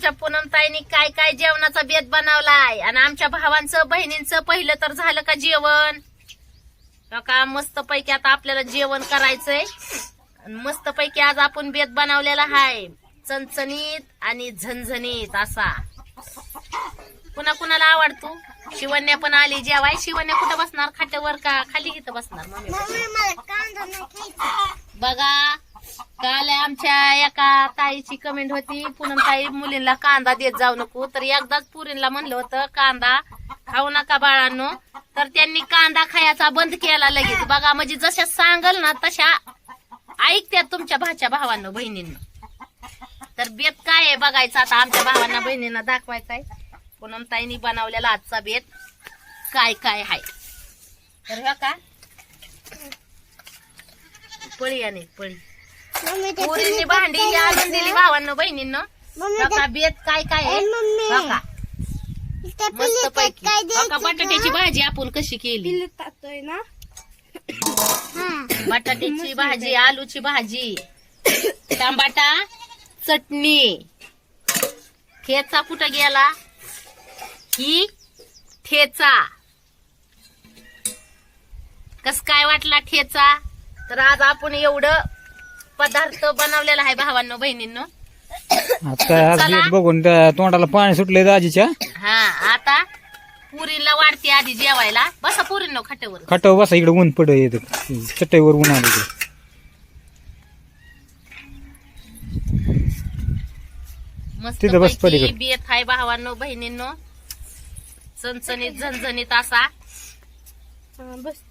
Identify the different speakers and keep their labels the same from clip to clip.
Speaker 1: आमच्या पूनमताईंनी काय काय जेवणाचा बेत बनवलाय आणि आमच्या भावांचं बहिणींचं पहिलं तर झालं का जेवण. का मस्त पैकी आता आपल्याला जेवण करायचंय. मस्त पैकी आज आपण बेत बनवलेला हाय चणचणीत आणि झणझणीत असा. कुणा कुणाला आवडतो. शिवण्या पण आली जेवाय. शिवण्या कुठं बसणार, खाट्यावर का खाली इथं बसणार. बघा काल आमच्या एका ताईची कमेंट होती, पूनमताई मुलींना कांदा देत जाऊ नको. तर एकदाच पुरींना म्हणलं होतं कांदा खाऊ नका बाळांनो, तर त्यांनी कांदा खायचा बंद केला लगेच. बघा म्हणजे जशा सांगल ना तशा ऐकत्यात तुमच्या भाच्या भावांना बहिणींना. तर बेत काय आहे बघायचं आता. आमच्या भावांना बहिणींना दाखवायचा आहे पूनमताईंनी बनवलेला आजचा बेत काय काय आहे. तर हे का पळी आणि पळी पुरींनी भांडी आणून दिली भावांना बहिणींना. बेत काय काय आहे बघा. मस्त पैकी बघा बटाट्याची भाजी आपण कशी केली. बटाट्याची भाजी, आलूची भाजी, टमाटा चटणी. ठेचा कुठं गेला, ही ठेचा. कस काय वाटला ठेचा. तर आज आपण एवढं पदार्थ बनवलेला आहे भावांनो बहिणींनो.
Speaker 2: आज बघून तोंडाला पाणी सुटलंय दाजीच्या.
Speaker 1: हा आता पुरीला वाढते आधी जेवायला. बसा पुरींनो खाट्यावर.
Speaker 2: खाटावर बसा, इकडे ऊन पड येत चटईवर ऊन आलं इकडे.
Speaker 1: मस्त
Speaker 2: तिथं बस
Speaker 1: पैकी
Speaker 2: पलीकडे.
Speaker 1: बेत आहे भावांनो बहिणींनो. चणचणीत झणझणीत असा.
Speaker 3: बस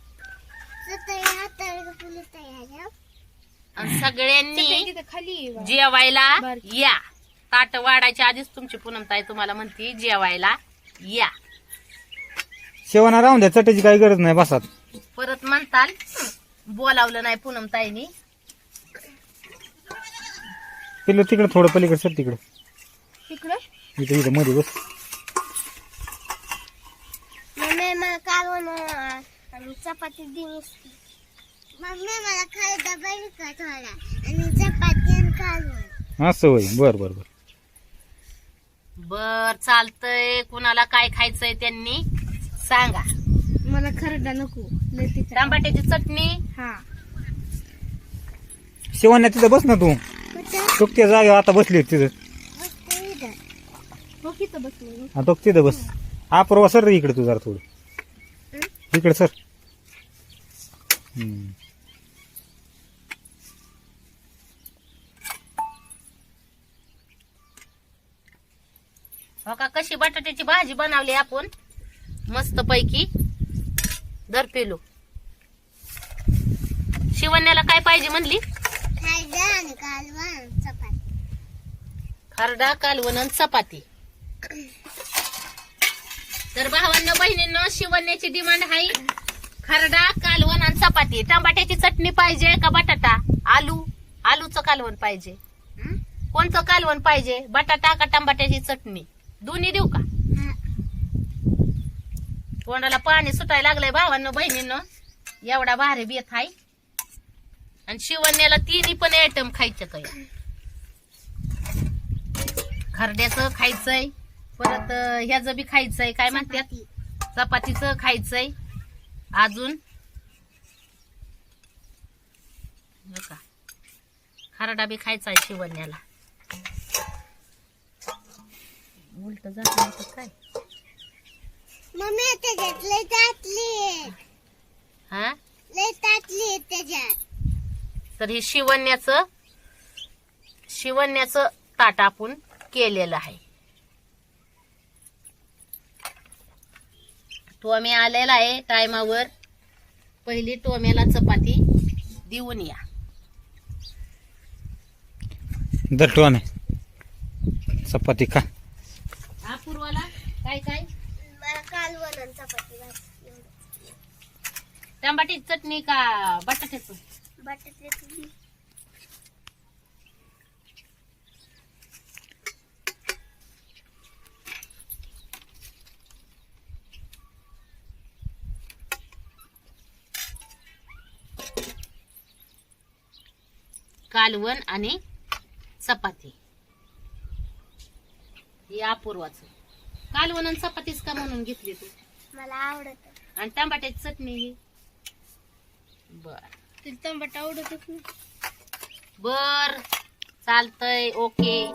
Speaker 1: आणि सगळ्यांनी
Speaker 3: खाली
Speaker 1: जेवायला या. ताट वाढायच्या आधीच तुमची पूनमताई तुम्हाला म्हणती जेवायला या.
Speaker 2: शेवणा राहून द्या, चटायची काही गरज नाही बसात.
Speaker 1: परत म्हणताल बोलावलं नाही पूनमताईनी.
Speaker 2: पिल्लू तिकडे थोडं पलीकडे सर, तिकडे
Speaker 3: तिकडं
Speaker 2: इथं इथं मध्ये बस.
Speaker 3: मम्मी मला कालवण आणि चपाती दिली. मम्मी मला खायला पाहिजे का थोडा, आणि चपाती आणि कालवण.
Speaker 2: असं होय. बर बर बर
Speaker 1: बर चालतंय. कुणाला काय खायचंय त्यांनी सांगा.
Speaker 3: मला खरडा नको.
Speaker 1: टमाट्याची चटणी.
Speaker 3: हा
Speaker 2: शेवण्या तिथं बस ना तू. तो त्या जागेवर आता बसली होती तिथं.
Speaker 3: हो किती बसले.
Speaker 2: हा तो तिथं बस. हा परवा सर रे इकडे तू जरा थोडं इकडे सर.
Speaker 1: हो का कशी बटाट्याची भाजी बनवली आपण मस्त पैकी. दर पेलो. शिवण्याला काय पाहिजे म्हणली. खरडा कालवण आणि चपाती. तर भावांना बहिणींना शिवण्याची डिमांड आहे खरडा कालवण आणि चपाती. टमाट्याची चटणी पाहिजे का बटाटा. आलूचं कालवण पाहिजे. कोणतं कालवण पाहिजे, बटाटा का टमाट्याची चटणी. दोन्ही देऊ का. तोंडाला पाणी सुटायला लागलंय भावांना बहिणींना. एवढा भारी बेत आहे. आणि शिवण्याला तिन्ही पण आयटम खायचे काय. खरड्याचं खायचंय, परत ह्याचं बी खायचंय काय म्हणतात चपातीचं खायचंय. अजून का खरडा बी खायचा आहे शिवण्याला. उलट जात काय.
Speaker 3: मम्मी त्याच्यात लय ताटली.
Speaker 1: हा
Speaker 3: लय ताटली त्याच्यात.
Speaker 1: तर हे शिवण्याचं ताट आपण केलेलं आहे. टोमे आलेला आहे टायमावर. पहिली टोम्याला चपाती देऊन या.
Speaker 2: दरटवा नाही चपाती खा.
Speaker 1: हा पूर्वाला काय काय.
Speaker 3: मला कालवण आणि चपाती भाजी.
Speaker 1: टमाट्याची चटणी का बटाट्याचं.
Speaker 3: बटाट्याची.
Speaker 1: कालवण आणि चपाती. हे अपूर्वाचं कालवण आणि चपातीच का म्हणून घेतली तू?
Speaker 3: मला आवडत.
Speaker 1: आणि टमाट्याची चटणी ही. बर
Speaker 3: तुला टमाटा आवडतच नाही.
Speaker 1: बर चालतंय, ओके.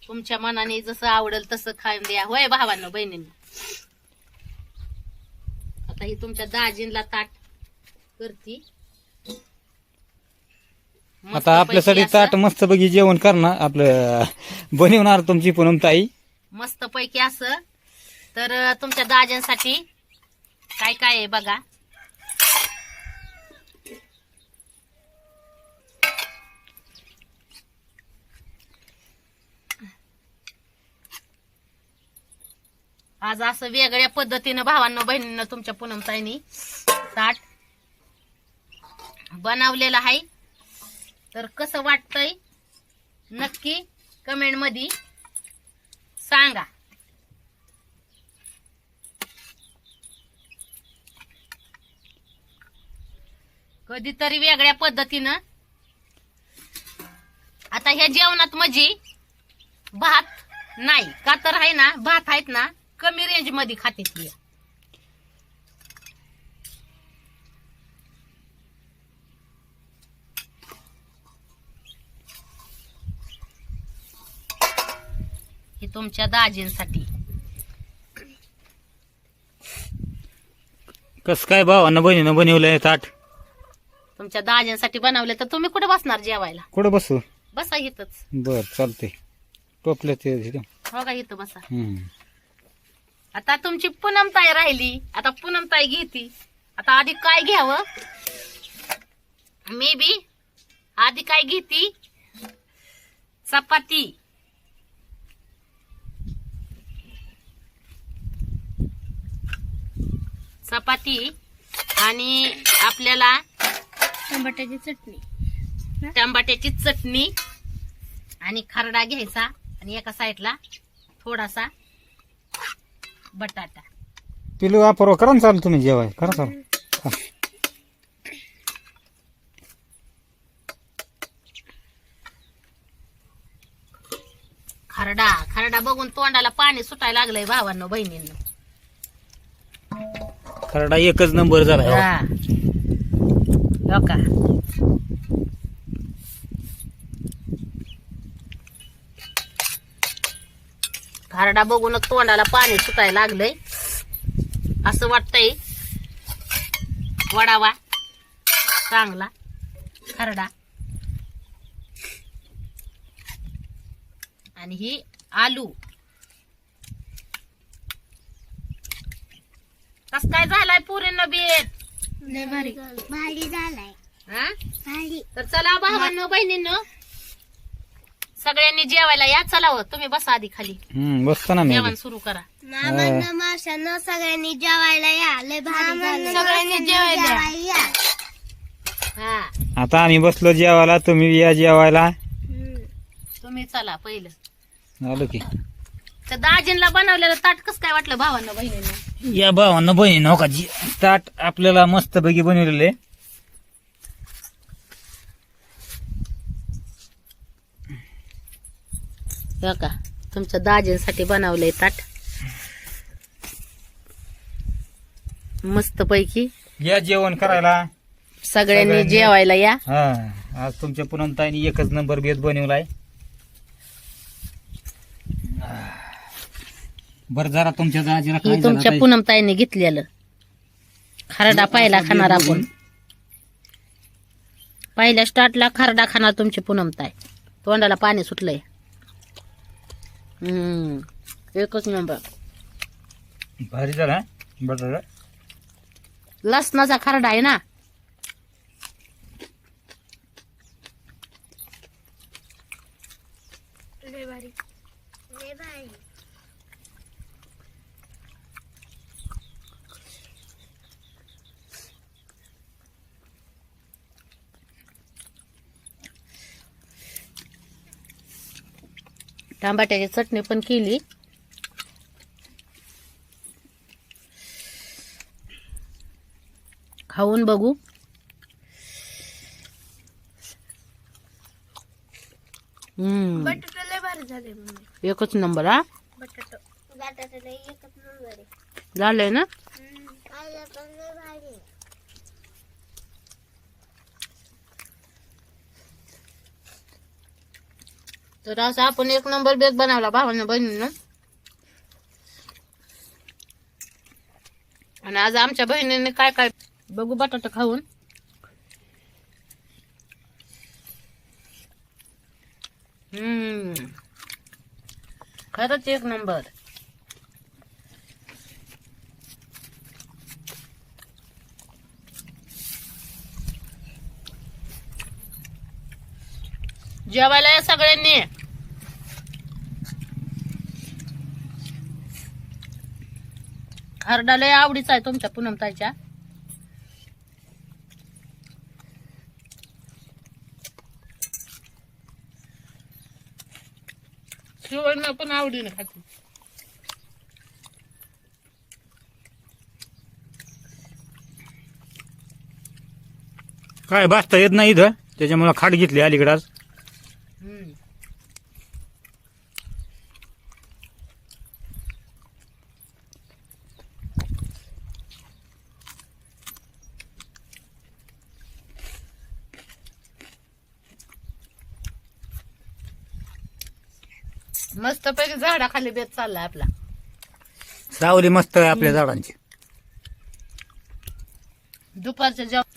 Speaker 1: तुमच्या मनाने जसं आवडेल तसं खाऊन द्या. होय भावांनो बहिणींना. आता ही तुमच्या दाजींला ताट करती.
Speaker 2: आता आपल्यासाठी ताट मस्त पैकी जेवण करणार आपलं बनवणार तुमची पूनमताई.
Speaker 1: मस्त पैकी असं. तर तुमच्या दाजींसाठी काय काय आहे बघा. आज असं वेगळ्या पद्धतीनं भावांनो बहिणींना तुमच्या पूनमताईनी ताट बनवलेलं आहे. तर कसं वाटतंय नक्की कमेंट मध्ये सांगा. कधीतरी वेगळ्या पद्धतीनं. आता ह्या जेवणात म्हणजे भात नाही का, तर आहे ना भात आहेत ना कमी रेंज मध्ये खाते ती. हे तुमच्या दाजींसाठी.
Speaker 2: कस काय भावानं बहिणीनं बनवलंय ताट?
Speaker 1: तुमच्या दाजींसाठी बनवले तर तुम्ही कुठे बसणार जेवायला?
Speaker 2: कुठं बसू?
Speaker 1: बसा इथंच.
Speaker 2: बर चालतंय. टोपल्या ते
Speaker 1: हो का, इथं बसा.
Speaker 2: हम्म.
Speaker 1: आता तुमची पूनमताई राहिली. आता पूनमताई घेती. आता आधी काय घ्यावं? मे बी आधी काय घेती? चपाती. चपाती आणि आपल्याला
Speaker 3: टमाट्याची चटणी.
Speaker 1: टमाट्याची चटणी आणि खरडा घ्यायचा आणि एका साईडला थोडासा बटाटा.
Speaker 2: पिलू अपूर्व करा ना चालू तुम्ही जेवाय करा चालू.
Speaker 1: खरडा खरडा बघून तोंडाला पाणी सुटायला लागलंय भावांनो बहिणींनो.
Speaker 2: खरडा एकच नंबर झाला.
Speaker 1: हा. हो का. खरडा बघूनच तोंडाला पाणी सुटायला लागलंय. असं वाटतंय वडावा चांगला खरडा. आणि ही आलू. कस काय झालाय पुरीनं बेत?
Speaker 3: भारी भारी झालाय.
Speaker 1: हा?
Speaker 3: भारी.
Speaker 1: तर चला भावांनो बहिणींनो सगळ्यांनी जेवायला या. चला हो, तुम्ही बसा आधी खाली.
Speaker 2: बसतो ना मी.
Speaker 1: जेवण सुरू करा.
Speaker 3: मामांना माशांना सगळ्यांनी जेवायला या. लय भारी झालं.
Speaker 1: सगळ्यांनी जेवायला
Speaker 3: या.
Speaker 1: हा
Speaker 2: आता आम्ही बसलो जेवायला, तुम्ही या जेवायला.
Speaker 1: तुम्ही चला पहिलं.
Speaker 2: आलो की.
Speaker 1: तर दाजींला बनवलेलं ताट कस काय वाटलं भावांना बहिणींना?
Speaker 2: या भावानं बहिणीनं हो का ताट आपल्याला मस्त पैकी बनवलेले.
Speaker 1: हो का, तुमच्या दाजींसाठी बनवलंय ताट मस्त पैकी.
Speaker 2: या जेवण करायला
Speaker 1: सगळ्यांनी जेवायला या.
Speaker 2: हा. आज तुमच्या पूनमताईने एकच नंबर बेत बनवलाय. बर जरा तुमच्या दाजीला
Speaker 1: ही तुमच्या पूनमताईने घेतलेलं खरडा पहिला खाणार आपण. पहिल्या स्टार्टला खरडा खाणार तुमची पूनमताई. तोंडाला पाणी सुटलंय. एकच नंबर.
Speaker 2: भारी झाला बटाटा.
Speaker 1: लसणाचा खरडा आहे ना.
Speaker 3: लय भारी. लय भारी.
Speaker 1: टमाट्याची चटणी पण केली. खाऊन बघू.
Speaker 3: बटाटा लय भारी. भारी झाले मम्मी.
Speaker 1: एकच नंबर हा
Speaker 3: बटाटा बटाटा एकच नंबर आहे.
Speaker 1: झालंय ना.
Speaker 3: खायला पण लय भारी आहे.
Speaker 1: तर असं आपण एक नंबर बेत बनवला भावानं बहिणीनं. आणि आज आमच्या बहिणीने काय काय बघू बटाटा खाऊन. खरंच एक नंबर. जेवायला या सगळ्यांनी. खरडा लय आवडीचा आहे तुमच्या पूनमताईच्या. शिवण्या पण आवडीने खाते.
Speaker 2: काय भाजता येत नाही इथं, त्याच्यामुळे खाट घेतली अलीकडे आज.
Speaker 1: मस्त पैकी झाडाखाली बेत चाललाय आपला.
Speaker 2: सावली मस्त आहे आपल्या झाडांची.
Speaker 1: दुपारच्या जेवण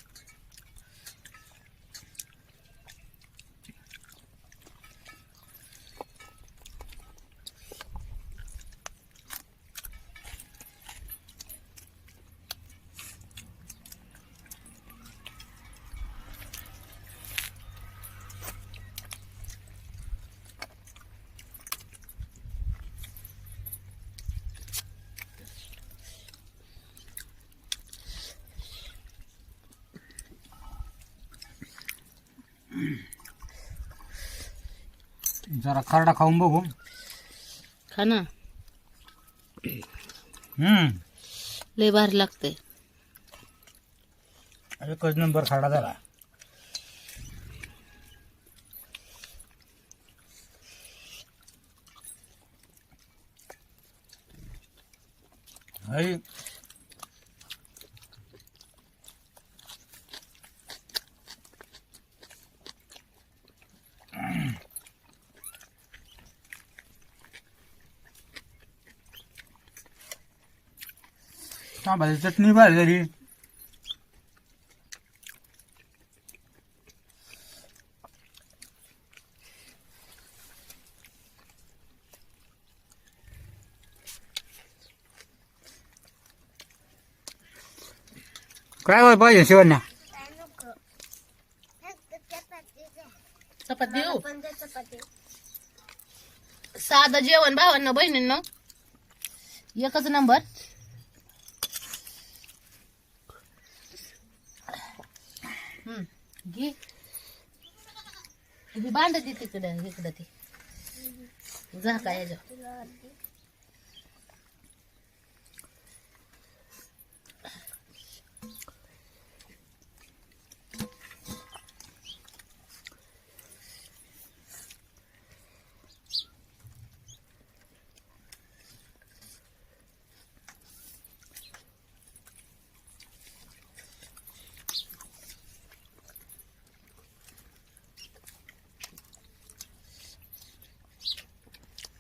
Speaker 2: जरा खरडा खाऊन बघू.
Speaker 1: खा ना. लय भारी लागते.
Speaker 2: एकच नंबर खरडा झाला. हाय सांबाची चटणी भारी झाली. काय होय पाहिजे शिवण्या?
Speaker 3: काय नको. फक्त चपाती द्या.
Speaker 1: चपाती देऊ.
Speaker 3: पण द्या चपाती.
Speaker 1: साधं जेवण भावांना बहिणींना एकच नंबर. घे भांड दे तिकडं इकडं ते झाका याच्या.
Speaker 3: तुला आवडते?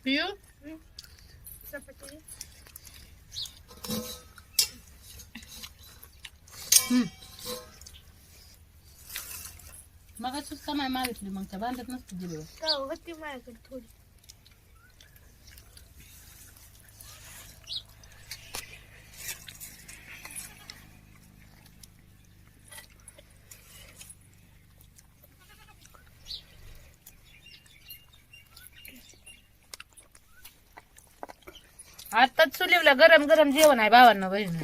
Speaker 1: पिऊ
Speaker 3: चपाती.
Speaker 1: मग कमाई मागितली मग त्या बांधत नसते दिली.
Speaker 3: का होती माझ्याकडे थोडी.
Speaker 1: आताच चुलीवला गरम गरम जेवण आहे भावांना बहिणी.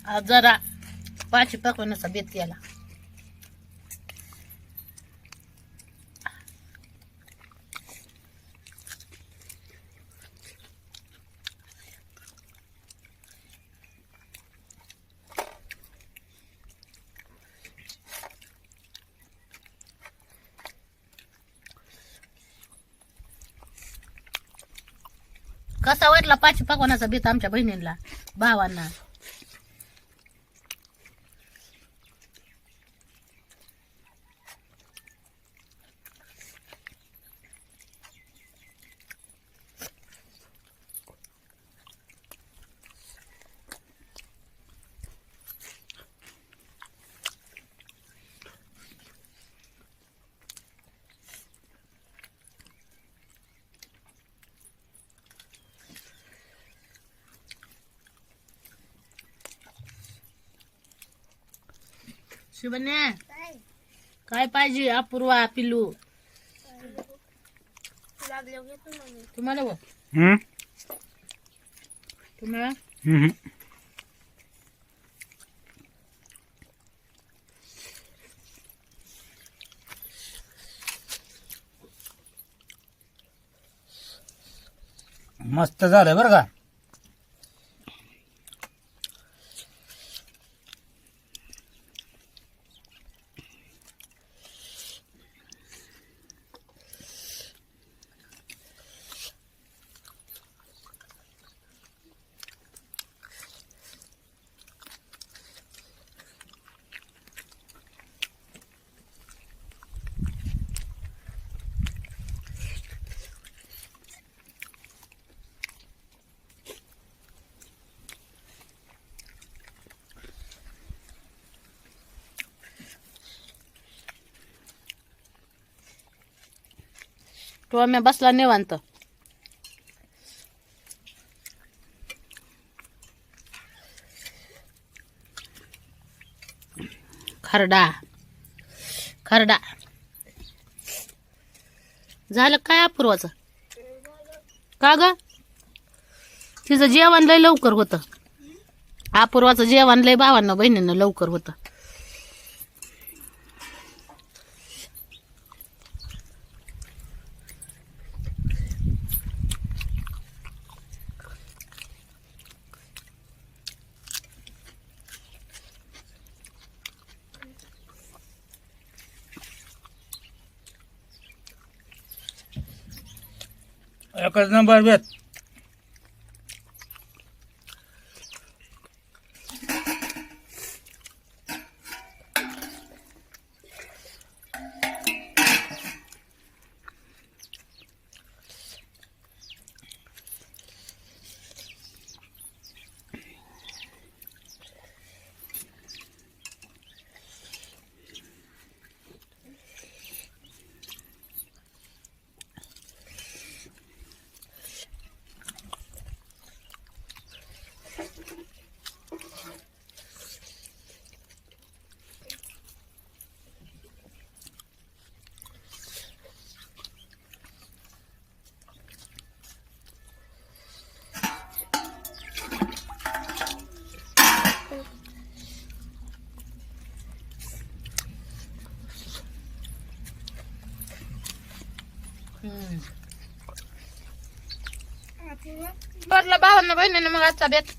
Speaker 1: आज जरा पाची पकवण्याचा बेत केला. कसा वाटला पाची पकवानाचा बेत आमच्या बहिणींना भावांना. शिवण्या काय पाहिजे अपूर्वा पिल्लू तुम्हाला व तुम्हाला
Speaker 2: मस्त झालंय बरं का.
Speaker 1: तो आम्ही बसला निवांत. खरडा खरडा झालं काय अपूर्वाचं का ग. तिचं जेवण लय लवकर होतं. अपूर्वाचं जेवण लय भावांना बहिणींना लवकर होतं.
Speaker 2: एकच नंबर बेत.
Speaker 1: बरला भावांना बहिणीने मग आजचा बेत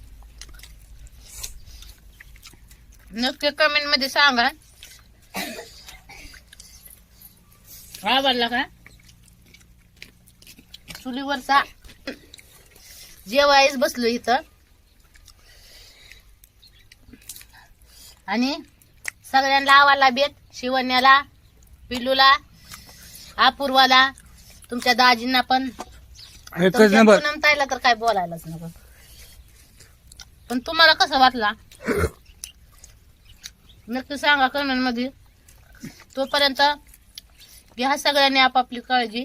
Speaker 1: नक्की कमेंट मध्ये सांगा. आवडला का चुलीवरचा जेवायच बसलो इथं आणि सगळ्यांना आवडला बेत. शिवण्याला पिल्लूला अपूर्वाला तुमच्या दाजींना पण.
Speaker 2: एकच नंबर.
Speaker 1: ताईला तर काय बोलायलाच नको. पण तुम्हाला कसं वाटला नक्की सांगा कमेंट मध्ये. तोपर्यंत घ्या सगळ्यांनी आपापली काळजी.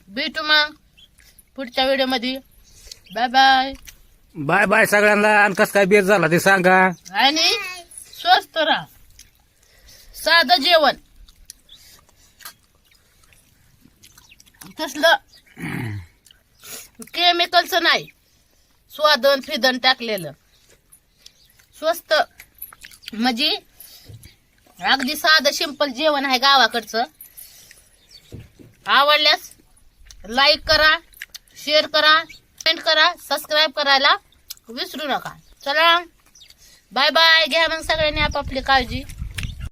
Speaker 1: भेटू मग पुढच्या व्हिडिओ मध्ये. Bye bye.
Speaker 2: बाय बाय सगळ्यांना. आणि कसं काय बेत झाला ते सांगा.
Speaker 1: आणि स्वस्त राहा. साधं जेवण तसलं केमिकलचं नाही. स्वादन फिदन टाकलेलं स्वस्त म्हणजे अगदी साधं सिंपल जेवण आहे गावाकडचं. आवडल्यास लाईक करा, शेअर करा, कमेंट करा, सबस्क्राईब करायला विसरू नका. चला बाय बाय. घ्या मग सगळ्यांनी आपापली काळजी.